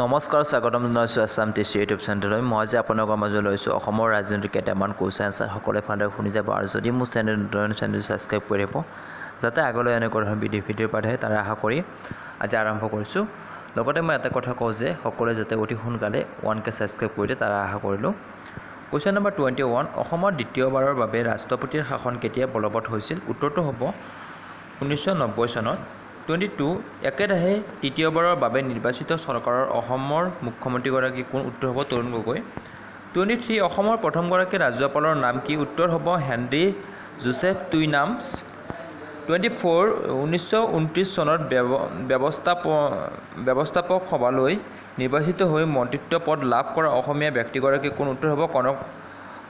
নমস্কাৰ স্বাগতম জনাইছোঁ আছাম টিচি ইউটিউব চেনেললৈ। মই যে আপোনালোকৰ মাজলৈ লৈছোঁ অসমৰ ৰাজনীতিৰ কেইটামান কুৱেশ্যন আনচাৰ সকলোৱে ভালদৰে শুনি যাব আৰু যদি মোৰ চেনেলটো ছাবস্ক্ৰাইব কৰি দিব যাতে আগলৈ এনেকুৱা ধৰণৰ ভিডিঅ' পাই থাকে তাৰে আশা কৰি আজি আৰম্ভ কৰিছোঁ। লগতে মই এটা কথা কওঁ যে সকলোৱে যাতে অতি সোনকালে 1K ছাবস্ক্ৰাইব কৰি দিয়ে তাৰে আশা কৰিলোঁ। কুৱেশ্যন নম্বৰ 21, অসমত দ্বিতীয়বাৰৰ বাবে ৰাষ্ট্ৰপতিৰ শাসন কেতিয়া বলবৎ হৈছিল? উত্তৰটো হ'ব 1990 চনত। 22, একেৰাহে তৃতীয়বাৰৰ বাবে নিৰ্বাচিত চৰকাৰৰ অসমৰ মুখ্যমন্ত্ৰীগৰাকী কোন? উত্তৰ হ'ব তৰুণ গগৈ। 23, অসমৰ প্ৰথমগৰাকী ৰাজ্যপালৰ নাম কি? উত্তৰ হ'ব হেনৰি জোচেফ টুইনামছ। 24, 1929 চনত ব্যৱস্থাপক সভালৈ নিৰ্বাচিত হৈ মন্ত্ৰিত্ব পদ লাভ কৰা অসমীয়া ব্যক্তিগৰাকী কোন? উত্তৰ হ'ব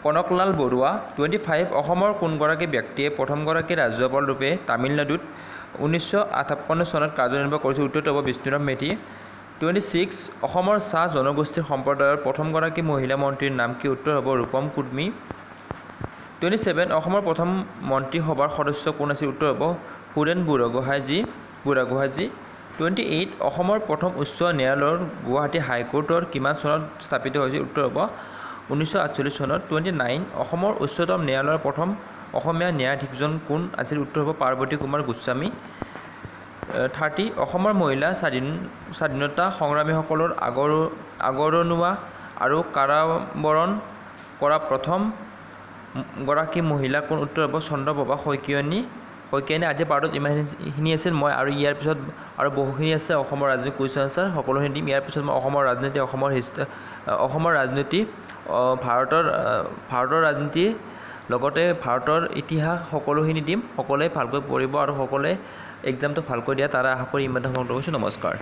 কনকলাল বৰুৱা। 25, অসমৰ কোনগৰাকী ব্যক্তিয়ে প্ৰথমগৰাকী ৰাজ্যপাল ৰূপে তামিলনাডুত 1958 চনত কাৰ্যনিৰ্বাহ কৰিছিল? উত্তৰটো হ'ব বিষ্ণুৰাম মেধি। 26, অসমৰ চাহ জনগোষ্ঠীৰ সম্প্ৰদায়ৰ প্ৰথমগৰাকী মহিলা মন্ত্ৰীৰ নাম কি? উত্তৰ হ'ব ৰূপম কুৰ্মী। 27, অসমৰ প্ৰথম মন্ত্ৰীসভাৰ সদস্য কোন আছিল? উত্তৰ হ'ব সুৰেন বুঢ়াগোহাঁইজী। 28, অসমৰ প্ৰথম উচ্চ ন্যায়ালয় গুৱাহাটী হাইকোৰ্টৰ কিমান চনত স্থাপিত হৈছিল? উত্তৰ হ'ব 1948 চনত। 29, অসমৰ উচ্চতম ন্যায়ালয়ৰ প্ৰথম অসমীয়া ন্যায়াধীশজন কোন আছিল? উত্তৰ হ'ব পাৰ্বতী কুমাৰ গোস্বামী। 30, অসমৰ মহিলা স্বাধীনতা সংগ্ৰামীসকলৰ আগৰনুৱা আৰু কাৰাবৰণ কৰা প্ৰথম গৰাকী মহিলা কোন? উত্তৰ হ'ব চন্দ্ৰপ্ৰভা শইকীয়ানী। আজি পাৰ্টত ইমানখিনি আছিল। মই আৰু ইয়াৰ পিছত আৰু বহুখিনি আছে অসমৰ ৰাজনীতি কুৱেশ্যন আনচাৰ সকলোখিনি দিম। ইয়াৰ পিছত মই অসমৰ ৰাজনীতি ভাৰতৰ ৰাজনীতি লগতে ভাৰতৰ ইতিহাস সকলোখিনি দিম। সকলোৱে ভালকৈ পঢ়িব আৰু সকলোৱে এক্সামটো ভালকৈ দিয়া তাৰে আশা কৰি ইমানতে সমাপ্ত কৰিছোঁ। নমস্কাৰ।